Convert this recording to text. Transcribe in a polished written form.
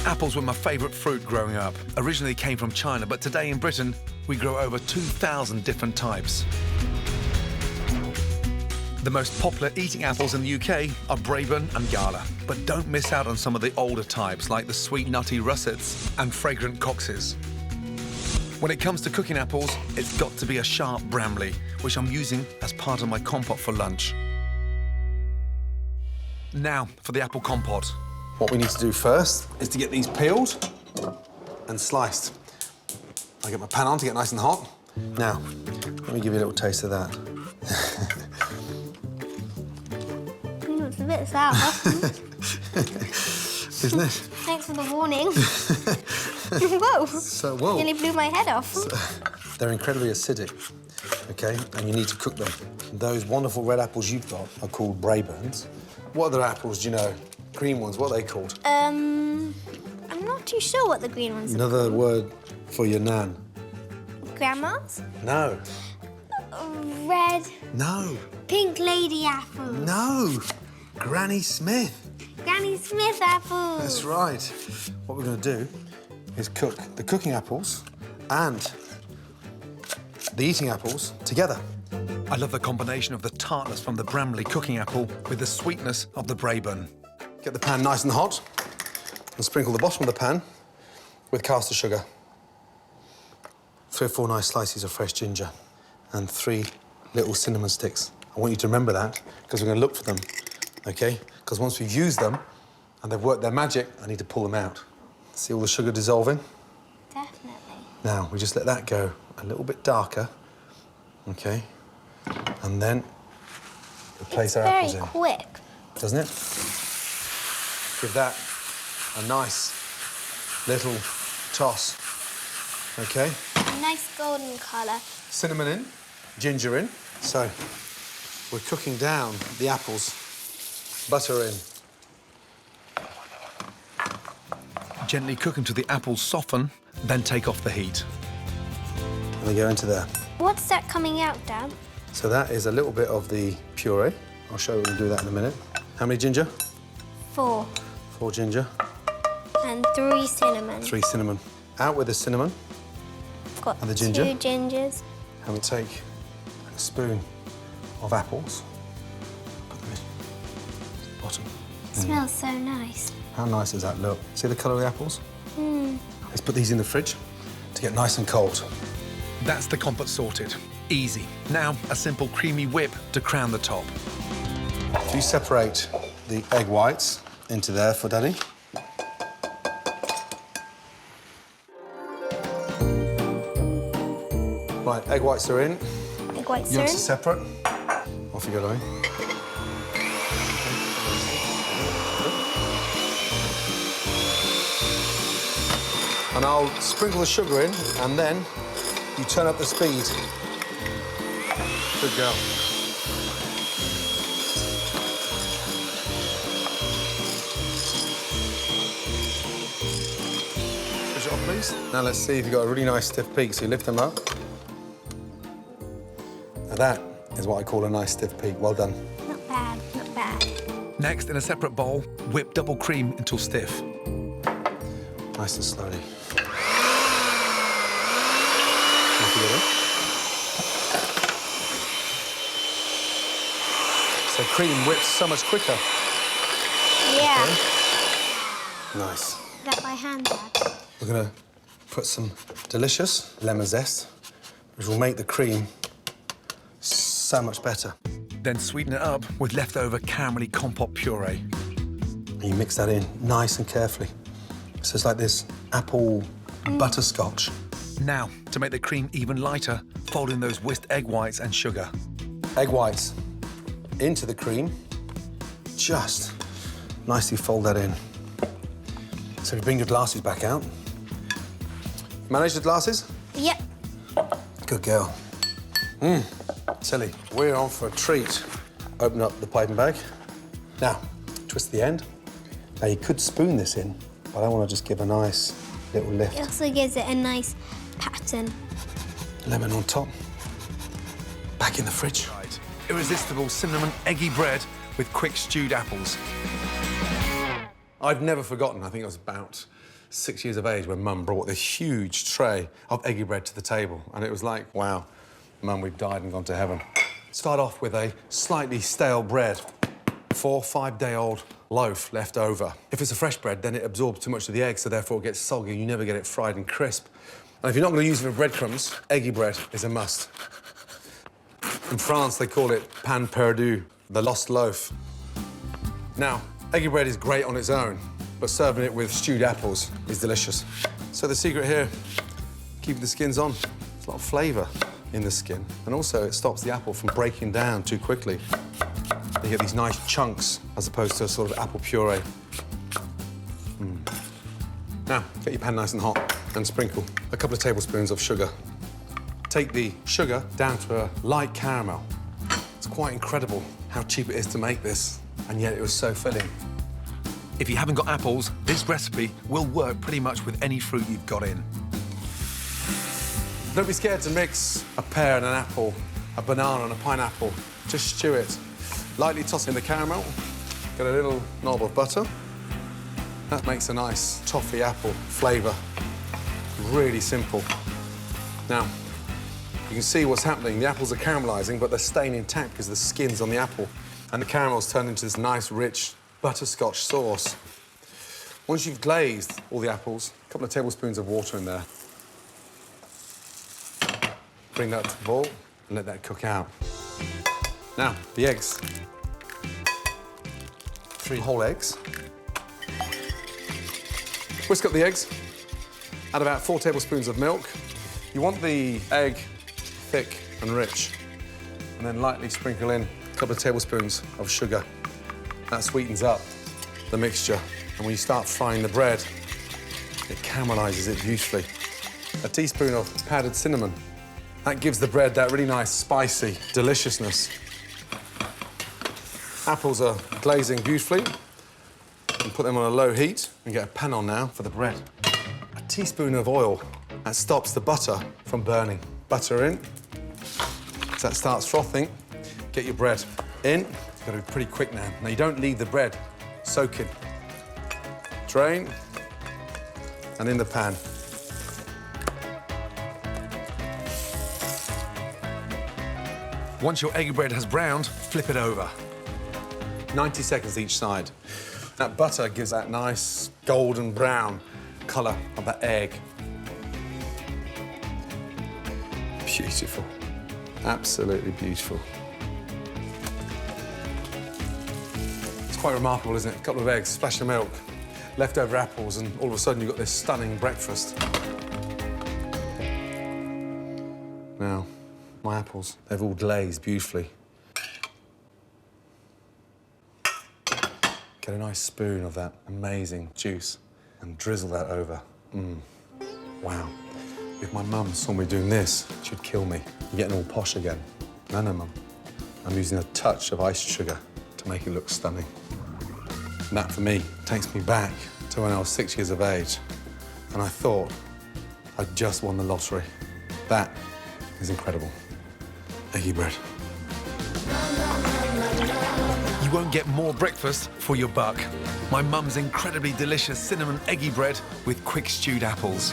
Apples were my favourite fruit growing up. Originally came from China, but today in Britain, we grow over 2,000 different types. The most popular eating apples in the UK are Braeburn and Gala, but don't miss out on some of the older types like the sweet nutty russets and fragrant coxes. When it comes to cooking apples, it's got to be a sharp Bramley, which I'm using as part of my compote for lunch. Now for the apple compote. What we need to do first is to get these peeled and sliced. I get my pan on to get nice and hot. Now, let me give you a little taste of that. It's a bit sour. Isn't it? Thanks for the warning. Whoa! So, whoa. Nearly blew my head off. They're incredibly acidic, OK? And you need to cook them. Those wonderful red apples you've got are called Braeburns. What other apples do you know? Green ones, what are they called? I'm not too sure what the green ones are. Another word for your nan. Grandma's? No. Red. No. Pink lady apples. No. Granny Smith. Granny Smith apples. That's right. What we're going to do is cook the cooking apples and the eating apples together. I love the combination of the tartness from the Bramley cooking apple with the sweetness of the Braeburn. Get the pan nice and hot and sprinkle the bottom of the pan with caster sugar. 3 or 4 nice slices of fresh ginger and 3 little cinnamon sticks. I want you to remember that because we're going to look for them, OK? Because once we've used them and they've worked their magic, I need to pull them out. See all the sugar dissolving? Definitely. Now, we just let that go a little bit darker, OK? And then we place our apples in. It's very quick. Doesn't it? Give that a nice little toss, OK? A nice golden colour. Cinnamon in, ginger in. So, we're cooking down the apples, butter in. Gently cook until the apples soften, then take off the heat. And they go into there. What's that coming out, Dad? So that is a little bit of the puree. I'll show you how to do that in a minute. How many ginger? 4. 4 ginger. And 3 cinnamon. 3 cinnamon. Out with the cinnamon. Got And the ginger? 2 gingers. And we take a spoon of apples. Put them in the bottom. Smells so nice. How nice does that look? See the colour of the apples? Let's put these in the fridge to get nice and cold. That's the compote sorted. Easy. Now, a simple creamy whip to crown the top. If you separate the egg whites into there for Daddy. Right, egg whites are in. Egg whites are Yolks in. are separate. Off you go, Daddy. And I'll sprinkle the sugar in, and then you turn up the speed. Good girl. Push it off, please. Now let's see if you've got a really nice stiff peak. So you lift them up. Now that is what I call a nice stiff peak. Well done. Not bad, not bad. Next, in a separate bowl, whip double cream until stiff. Nice and slowly. So cream whips so much quicker. Yeah. Okay. Nice. Is that by hand, Dad? We're going to put some delicious lemon zest, which will make the cream so much better. Then sweeten it up with leftover caramelly compote puree. And you mix that in nice and carefully. So it's like this apple butterscotch. Now, to make the cream even lighter, fold in those whisked egg whites and sugar. Egg whites into the cream. Just nicely fold that in. So if you bring your glasses back out. Manage the glasses? Yep. Good girl. Tilly, we're on for a treat. Open up the piping bag. Now, twist the end. Now, you could spoon this in, but I want to just give a nice little lift. It also gives it a nice pattern. Lemon on top. Back in the fridge. Right. Irresistible cinnamon eggy bread with quick stewed apples. I've never forgotten, I think it was about 6 years of age when Mum brought this huge tray of eggy bread to the table. And it was like, wow, Mum, we've died and gone to heaven. Start off with a slightly stale bread, 4 or 5 day old loaf left over. If it's a fresh bread, then it absorbs too much of the egg, so therefore it gets soggy and you never get it fried and crisp. And if you're not going to use it for breadcrumbs, eggy bread is a must. In France, they call it pain perdu, the lost loaf. Now, eggy bread is great on its own, but serving it with stewed apples is delicious. So the secret here, keeping the skins on. There's a lot of flavour in the skin, and also it stops the apple from breaking down too quickly. You get these nice chunks as opposed to a sort of apple puree. Now, get your pan nice and hot and sprinkle a couple of tablespoons of sugar. Take the sugar down to a light caramel. It's quite incredible how cheap it is to make this, and yet it was so filling. If you haven't got apples, this recipe will work pretty much with any fruit you've got in. Don't be scared to mix a pear and an apple, a banana and a pineapple. Just stew it. Lightly toss in the caramel, get a little knob of butter. That makes a nice toffee apple flavour. Really simple. Now, you can see what's happening. The apples are caramelising, but they're staying intact because the skin's on the apple. And the caramel's turned into this nice, rich butterscotch sauce. Once you've glazed all the apples, a couple of tablespoons of water in there. Bring that to the boil and let that cook out. Now, the eggs. 3 whole eggs. Whisk up the eggs. Add about 4 tablespoons of milk. You want the egg thick and rich. And then lightly sprinkle in a couple of tablespoons of sugar. That sweetens up the mixture. And when you start frying the bread, it caramelises it beautifully. A teaspoon of powdered cinnamon. That gives the bread that really nice, spicy deliciousness. Apples are glazing beautifully. And put them on a low heat and get a pan on now for the bread. A teaspoon of oil. That stops the butter from burning. Butter in. As that starts frothing, get your bread in. You've got to be pretty quick now. Now, you don't leave the bread soaking. Drain. And in the pan. Once your eggy bread has browned, flip it over. 90 seconds each side. That butter gives that nice golden brown colour of that egg. Beautiful. Absolutely beautiful. It's quite remarkable, isn't it? A couple of eggs, splash of milk, leftover apples, and all of a sudden you've got this stunning breakfast. Now, my apples, they've all glazed beautifully. Get a nice spoon of that amazing juice and drizzle that over. Wow. If my mum saw me doing this, she'd kill me. You're getting all posh again. No, Mum. I'm using a touch of iced sugar to make it look stunning. And that, for me, takes me back to when I was 6 years of age. And I thought I'd just won the lottery. That is incredible. Eggy bread. You won't get more breakfast for your buck. My mum's incredibly delicious cinnamon eggy bread with quick stewed apples.